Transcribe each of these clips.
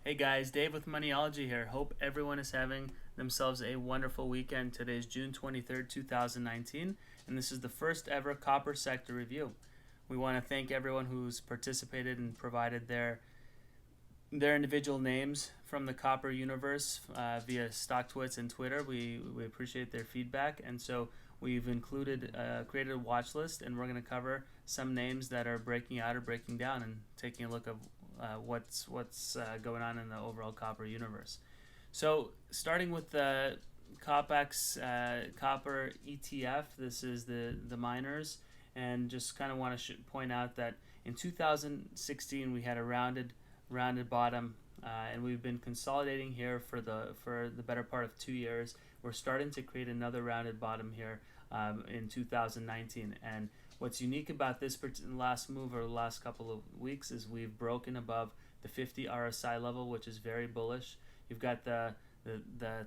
Hey guys, Dave with Moneyology here. Hope everyone is having themselves a wonderful weekend. Today is June 23rd, 2019, and this is the first ever copper sector review. We want to thank everyone who's participated and provided their individual names from the copper universe via StockTwits and Twitter. We appreciate their feedback, and so we've created a watch list, and we're going to cover some names that are breaking out or breaking down and taking a look at what's going on in the overall copper universe. So starting with the COPEX copper ETF, this is the miners, and just kind of want to point out that in 2016 we had a rounded bottom, and we've been consolidating here for the better part of 2 years. We're starting to create another rounded bottom here in 2019, and what's unique about this last move or the last couple of weeks is we've broken above the 50 RSI level, which is very bullish. You've got the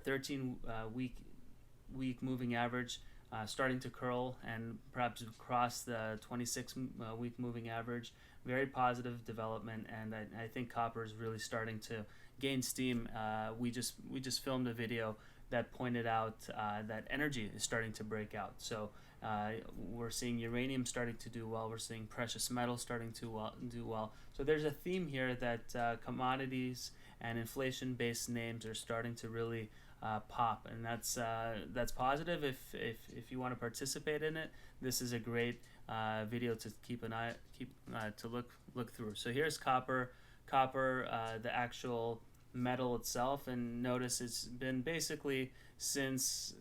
13 week moving average starting to curl and perhaps cross the 26 week moving average. Very positive development, and I think copper is really starting to gain steam. We just filmed a video that pointed out that energy is starting to break out. So we're seeing uranium starting to do well. We're seeing precious metals starting to do well. So there's a theme here that commodities and inflation-based names are starting to really pop, and that's positive. If you want to participate in it, this is a great video to keep to look through. So here's copper, the actual metal itself, and notice it's been basically since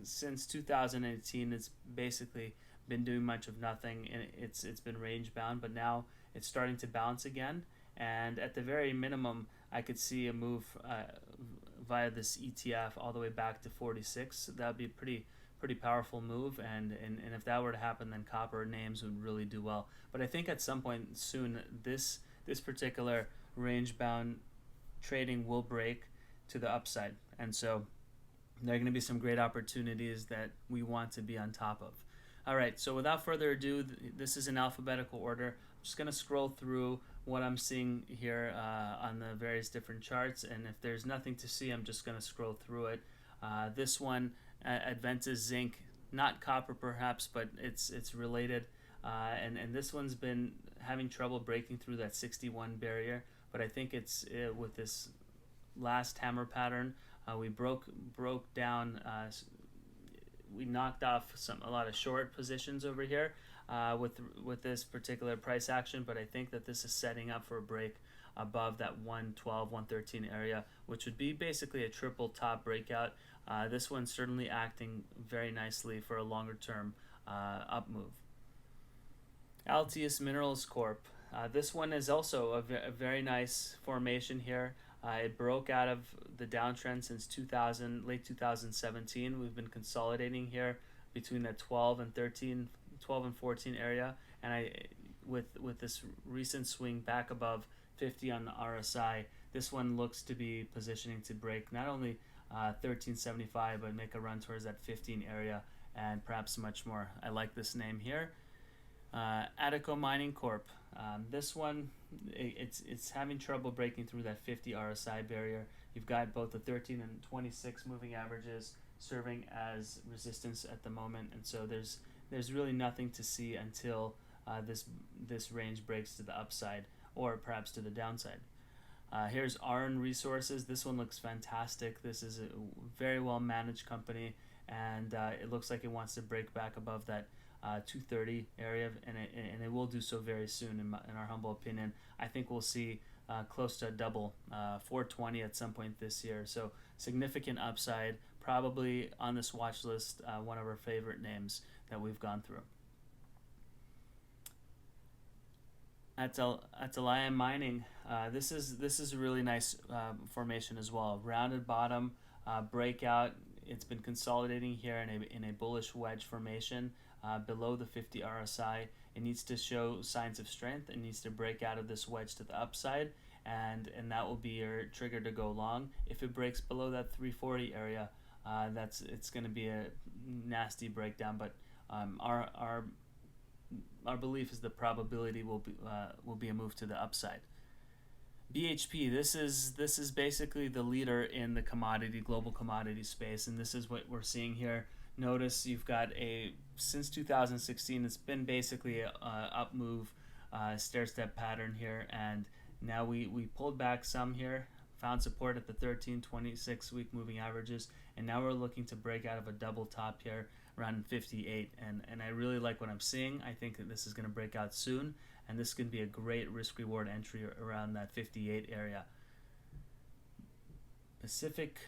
2018. It's basically been doing much of nothing, and it's been range bound, but now it's starting to bounce again. And at the very minimum, I could see a move via this ETF all the way back to 46. That would be a pretty powerful move, and if that were to happen, then copper names would really do well. But I think at some point soon, this particular range bound trading will break to the upside, and so there are going to be some great opportunities that we want to be on top of. All right, so without further ado, this is in alphabetical order. I'm just going to scroll through what I'm seeing here on the various different charts, and if there's nothing to see, I'm just going to scroll through it. This one, Adventus Zinc, not copper perhaps, but it's related, and this one's been having trouble breaking through that 61 barrier, but I think it's with this last hammer pattern, we broke down. We knocked off a lot of short positions over here with this particular price action, but I think that this is setting up for a break above that 112, 113 area, which would be basically a triple top breakout. This one's certainly acting very nicely for a longer term up move. Altius Minerals Corp. This one is also a very nice formation here. It broke out of the downtrend since late 2017. We've been consolidating here between the 12 and 14 area, and with this recent swing back above 50 on the RSI, this one looks to be positioning to break not only 1375 but make a run towards that 15 area and perhaps much more. I like this name here. Attico Mining Corp. This one, it's having trouble breaking through that 50 RSI barrier. You've got both the 13 and 26 moving averages serving as resistance at the moment, and so there's really nothing to see until this range breaks to the upside or perhaps to the downside. Here's ARN Resources. This one looks fantastic. This is a very well managed company, and it looks like it wants to break back above that 230 area, and it will do so very soon in our humble opinion. I think we'll see close to a double 420 at some point this year, so significant upside, probably on this watch list, one of our favorite names that we've gone through. Atalaya Mining. This is a really nice formation as well. Rounded bottom, breakout. It's been consolidating here in a bullish wedge formation below the 50 RSI. It needs to show signs of strength. It needs to break out of this wedge to the upside, and that will be your trigger to go long. If it breaks below that 340 area, it's going to be a nasty breakdown. But our belief is the probability will be a move to the upside. BHP, this is basically the leader in the global commodity space, and this is what we're seeing here. Notice you've got since 2016, it's been basically a up move, stair-step pattern here, and now we pulled back some here, found support at the 13-26 week moving averages, and now we're looking to break out of a double top here around 58, and I really like what I'm seeing. I think that this is going to break out soon, and this can be a great risk-reward entry around that 58 area. Pacific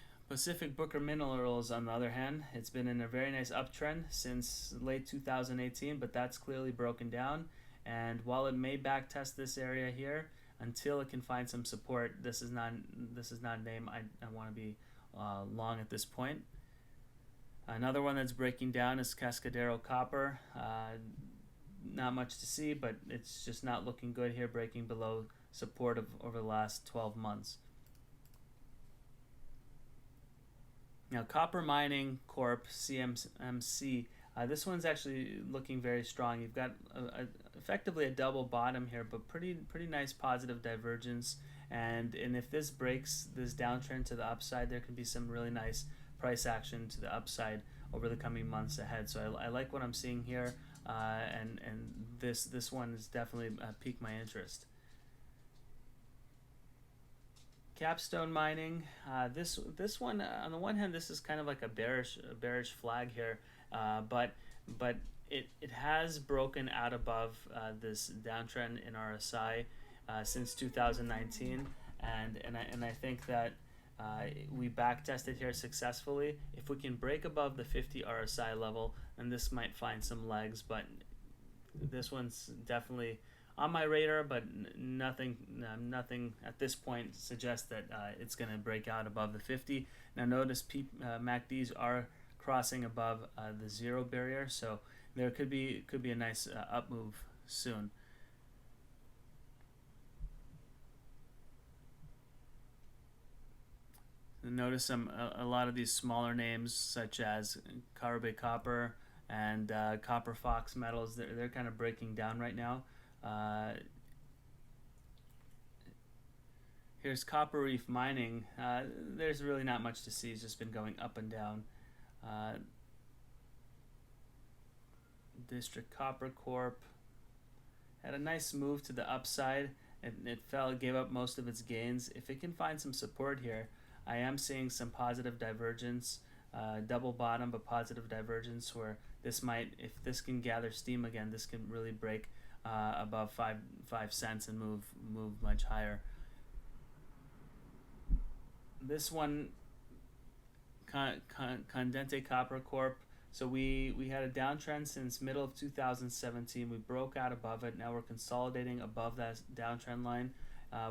Booker Minerals, on the other hand, it's been in a very nice uptrend since late 2018, but that's clearly broken down, and while it may backtest this area here until it can find some support, this is not a name I want to be long at this point. Another one that's breaking down is Cascadero Copper. Not much to see, but it's just not looking good here, breaking below support over the last 12 months. Now, Copper Mining Corp, CMMC, this one's actually looking very strong. You've got effectively a double bottom here, but pretty nice positive divergence. And if this breaks this downtrend to the upside, there can be some really nice price action to the upside over the coming months ahead. So I like what I'm seeing here, and this one has definitely piqued my interest. Capstone Mining, this one, on the one hand, this is kind of like a bearish flag here, but it has broken out above this downtrend in RSI since 2019, and I think that we backtested here successfully. If we can break above the 50 RSI level, then this might find some legs, but this one's definitely on my radar, but nothing at this point suggests that it's going to break out above the 50. Now notice MACDs are crossing above the 0 barrier, so there could be a nice up move soon. Notice a lot of these smaller names, such as Caribe Copper and Copper Fox Metals, they're kind of breaking down right now. Here's Copper Reef Mining. There's really not much to see. It's just been going up and down. District Copper Corp had a nice move to the upside, and it gave up most of its gains. If it can find some support here, I am seeing some positive divergence, double bottom but positive divergence, where this might, if this can gather steam again, this can really break above 5 cents and move much higher. This one, Condente Copper Corp. So we had a downtrend since middle of 2017. We broke out above it. Now we're consolidating above that downtrend line.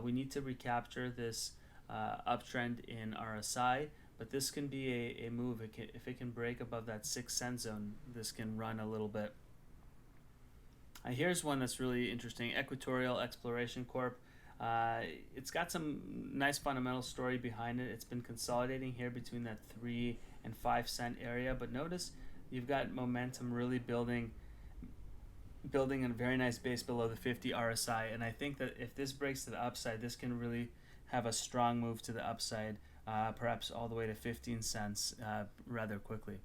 We need to recapture this uptrend in RSI, but this can be a move. If it can break above that 6 cent zone, this can run a little bit. Here's one that's really interesting, Equatorial Exploration Corp. It's got some nice fundamental story behind it. It's been consolidating here between that 3 and 5 cent area, but notice you've got momentum really building a very nice base below the 50 RSI, and I think that if this breaks to the upside, this can really have a strong move to the upside, perhaps all the way to 15 cents rather quickly.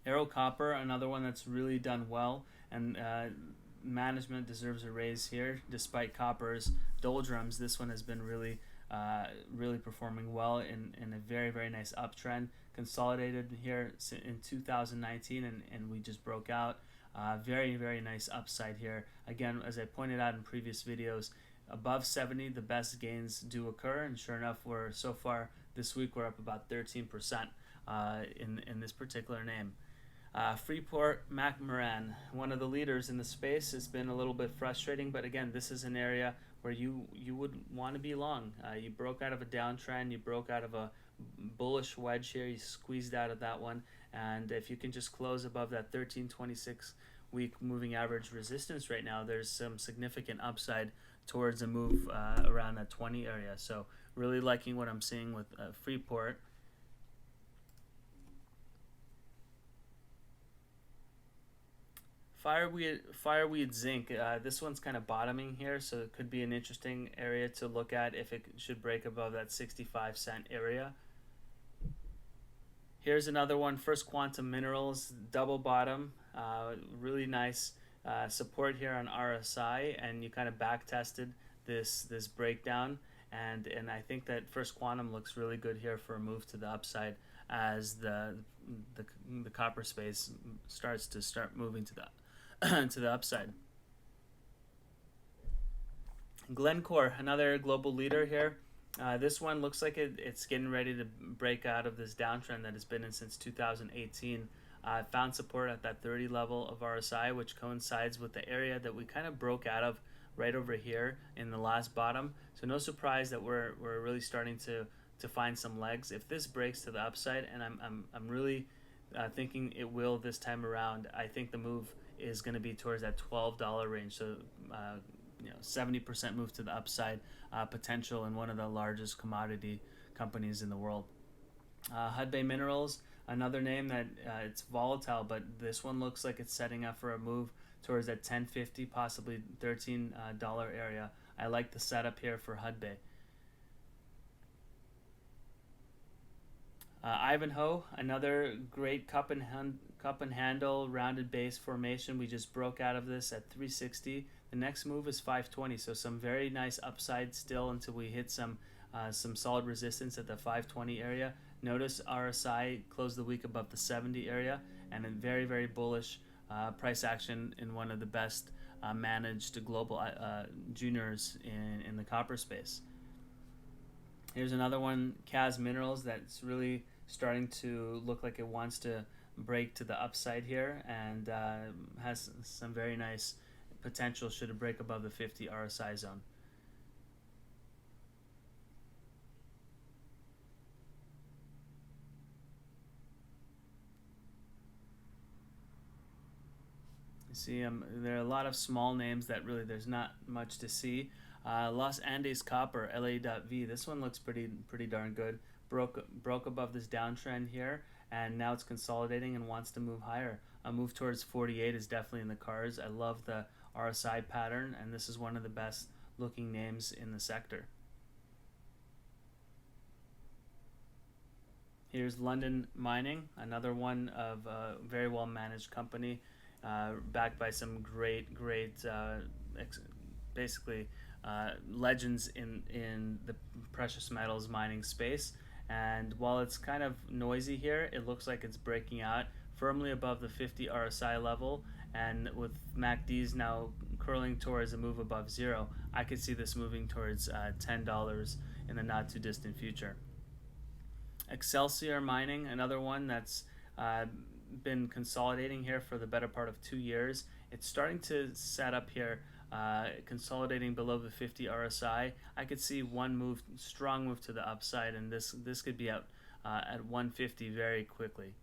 Arrow Copper, another one that's really done well, and management deserves a raise here. Despite copper's doldrums, this one has been really performing well in a very nice uptrend. Consolidated here in 2019, and we just broke out. Very nice upside here. Again, as I pointed out in previous videos, above 70, the best gains do occur, and sure enough, so far this week we're up about 13% in this particular name. Freeport McMoran, one of the leaders in the space, has been a little bit frustrating, but again, this is an area where you would want to be long. You broke out of a downtrend, you broke out of a bullish wedge here, you squeezed out of that one, and if you can just close above that 13-26 week moving average resistance right now, there's some significant upside towards a move around that 20 area. So really liking what I'm seeing with Freeport. Fireweed zinc. This one's kind of bottoming here, so it could be an interesting area to look at if it should break above that 65 cent area. Here's another one, First Quantum Minerals, double bottom, really nice support here on RSI, and you kind of back tested this breakdown, and I think that First Quantum looks really good here for a move to the upside as the copper space starts moving to the to the upside. Glencore, another global leader here. This one looks like it's getting ready to break out of this downtrend that has been in since 2018. Found support at that 30 level of RSI, which coincides with the area that we kind of broke out of right over here in the last bottom. So no surprise that we're really starting to find some legs. If this breaks to the upside, and I'm really thinking it will this time around, I think the move is going to be towards that $12 range. So 70% move to the upside potential in one of the largest commodity companies in the world. HI.V Minerals, another name that it's volatile, but this one looks like it's setting up for a move towards that $10.50, possibly $13 area. I like the setup here for HI.V. Ivanhoe, another great cup and handle rounded base formation. We just broke out of this at 360. The next move is 520, so some very nice upside still until we hit some solid resistance at the 520 area. Notice RSI closed the week above the 70 area, and a very, very bullish price action in one of the best managed global juniors in the copper space. Here's another one, CAS Minerals, that's really starting to look like it wants to break to the upside here, and has some very nice potential should it break above the 50 RSI zone. You see, there are a lot of small names that really there's not much to see. Los Andes Copper, LA.V. This one looks pretty darn good. Broke above this downtrend here, and now it's consolidating and wants to move higher. A move towards 48 is definitely in the cards. I love the RSI pattern, and this is one of the best looking names in the sector. Here's London Mining, another one of a very well managed company, backed by some great basically legends in the precious metals mining space. And while it's kind of noisy here, it looks like it's breaking out firmly above the 50 RSI level, and with MACDs now curling towards a move above zero, I could see this moving towards $10 in the not too distant future. Excelsior Mining, another one that's been consolidating here for the better part of 2 years. It's starting to set up here, consolidating below the 50 RSI. I could see one strong move to the upside, and this could be out at 150 very quickly.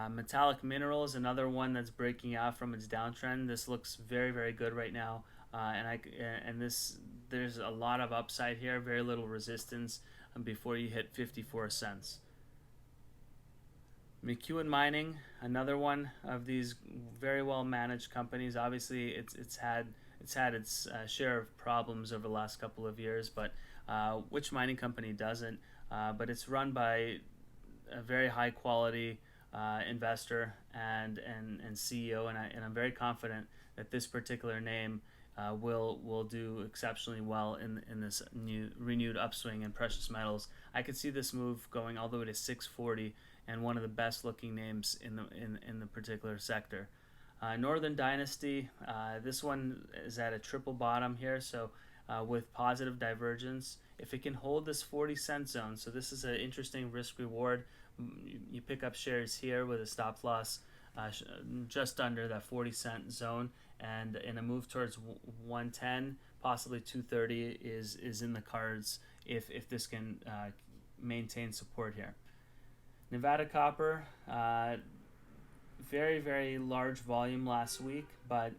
Metallic Minerals, another one that's breaking out from its downtrend. This looks very good right now, and there's a lot of upside here, very little resistance before you hit 54 cents. McEwen Mining, another one of these very well managed companies. Obviously, it's had its share of problems over the last couple of years, but which mining company doesn't? But it's run by a very high quality investor and CEO, and I'm very confident that this particular name will do exceptionally well in this renewed upswing in precious metals. I could see this move going all the way to 640, and one of the best looking names in the particular sector. Northern Dynasty, this one is at a triple bottom here, so with positive divergence. If it can hold this 40-cent zone, so this is an interesting risk reward. You pick up shares here with a stop loss just under that 40-cent zone, and in a move towards 110, possibly 230 is in the cards if this can maintain support here. Nevada Copper, very large volume last week, but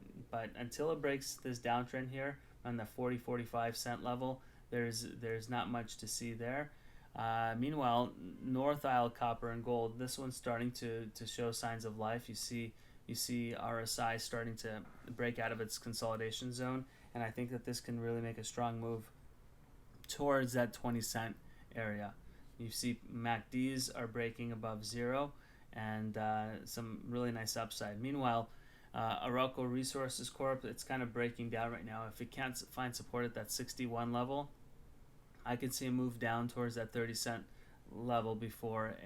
until it breaks this downtrend here on the 40-45 cent level, there's not much to see there. Meanwhile, North Isle Copper and Gold, this one's starting to show signs of life. You see you see RSI starting to break out of its consolidation zone, and I think that this can really make a strong move towards that 20 cent area. You see MACDs are breaking above zero, and some really nice upside. Meanwhile, Arauco Resources Corp, it's kind of breaking down right now. If it can't find support at that 61 level, I could see a move down towards that 30 cent level before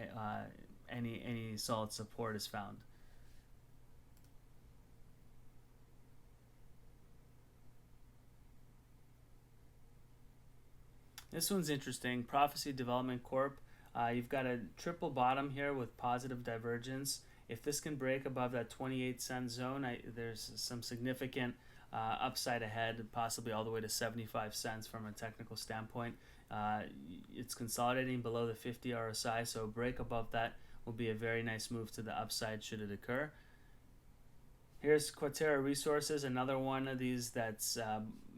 any solid support is found. This one's interesting. Prophecy Development Corp. You've got a triple bottom here with positive divergence. If this can break above that 28 cent zone, there's some significant upside ahead, possibly all the way to 75 cents from a technical standpoint. It's consolidating below the 50 RSI, so a break above that will be a very nice move to the upside should it occur. Here's Quatera Resources, another one of these that's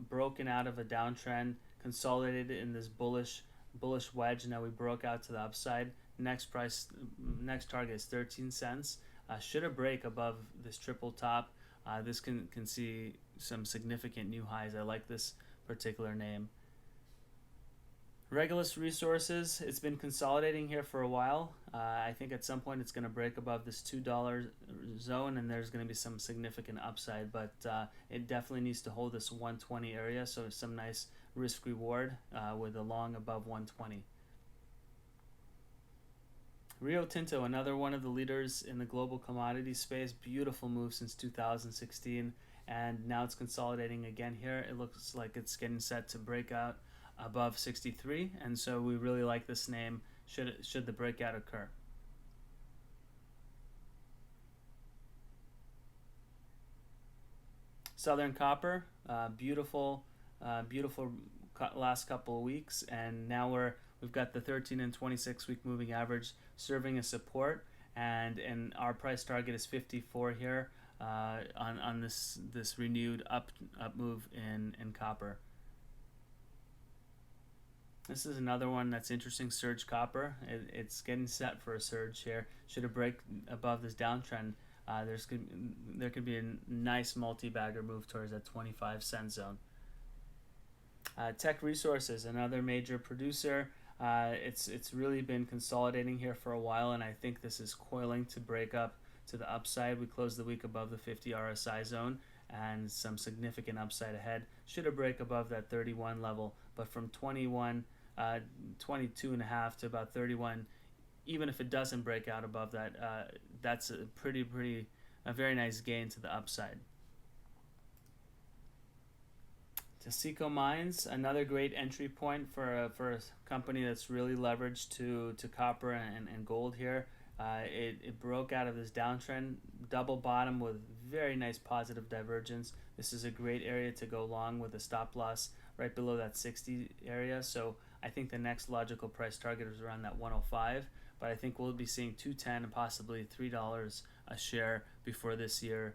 broken out of a downtrend, consolidated in this bullish wedge. Now we broke out to the upside. Next target is 13 cents. Should a break above this triple top, this can see some significant new highs. I like this particular name. Regulus Resources, it's been consolidating here for a while. I think at some point it's going to break above this $2 zone, and there's going to be some significant upside, but it definitely needs to hold this 120 area, so some nice risk reward with a long above 120. Rio Tinto, another one of the leaders in the global commodity space. Beautiful move since 2016, and now it's consolidating again here. It looks like it's getting set to break out above 63, and so we really like this name should the breakout occur. Southern Copper, beautiful last couple of weeks, and now we've got the 13 and 26 week moving average serving as support, and our price target is 54 here on this renewed up move in copper. This is another one that's interesting, Surge Copper. It's getting set for a surge here. Should it break above this downtrend, there could be a nice multi-bagger move towards that 25 cent zone. Tech Resources, another major producer. It's really been consolidating here for a while, and I think this is coiling to break up to the upside. We closed the week above the 50 RSI zone, and some significant upside ahead. Should it break above that 31 level, but from 22.5 to about 31, even if it doesn't break out above that, that's a very nice gain to the upside. Taseko Mines, another great entry point for a company that's really leveraged to copper and gold here. It broke out of this downtrend, double bottom with very nice positive divergence. This is a great area to go long with a stop loss right below that 60 area. So I think the next logical price target is around that 105, but I think we'll be seeing $2.10 and possibly $3 a share before this year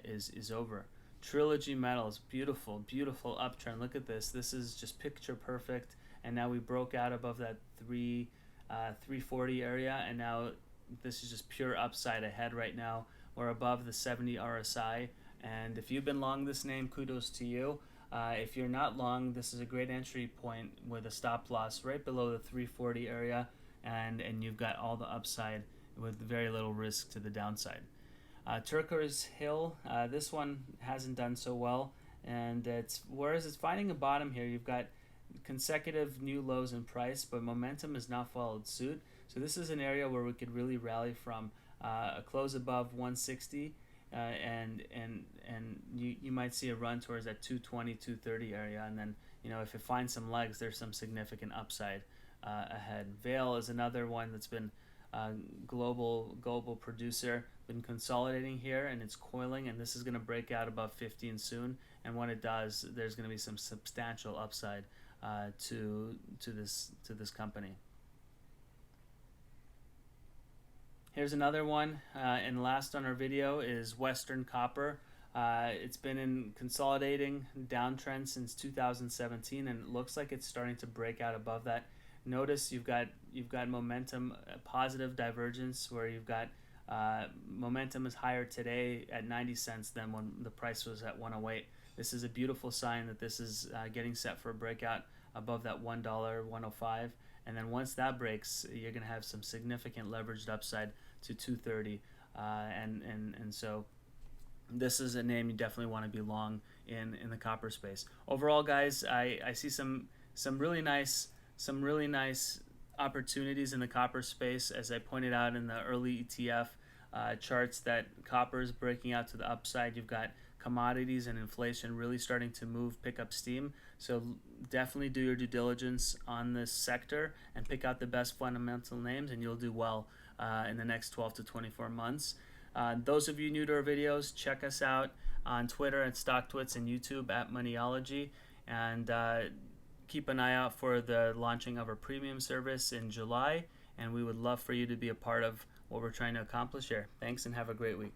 is over. Trilogy Metals, beautiful uptrend. Look at this. This is just picture perfect, and now we broke out above that 340 area, and now this is just pure upside ahead right now. We're above the 70 RSI, and if you've been long this name, kudos to you. If you're not long, this is a great entry point with a stop loss right below the 340 area, and you've got all the upside with very little risk to the downside. Turquoise Hill, this one hasn't done so well, and whereas it's finding a bottom here, you've got consecutive new lows in price, but momentum has not followed suit. So this is an area where we could really rally from a close above 160, and you might see a run towards that 220, 230 area, and then if it finds some legs, there's some significant upside ahead. Vale is another one that's been global producer, been consolidating here, and it's coiling, and this is going to break out above 15 soon, and when it does, there's going to be some substantial upside to this company. Here's another one, and last on our video is Western Copper. It's been in consolidating downtrend since 2017, and it looks like it's starting to break out above that. Notice you've got momentum, positive divergence, where you've got Momentum is higher today at 90 cents than when the price was at 108. This is a beautiful sign that this is getting set for a breakout above that $1, 105. And then once that breaks, you're going to have some significant leveraged upside to 230. And so this is a name you definitely want to be long in the copper space. Overall, guys, I see some really nice opportunities in the copper space. As I pointed out in the early ETF charts, that copper is breaking out to the upside. You've got commodities and inflation really starting to pick up steam. So definitely do your due diligence on this sector and pick out the best fundamental names, and you'll do well in the next 12 to 24 months. Those of you new to our videos, check us out on Twitter at StockTwits and YouTube at Moneyology, and keep an eye out for the launching of our premium service in July, and we would love for you to be a part of what we're trying to accomplish here. Thanks and have a great week.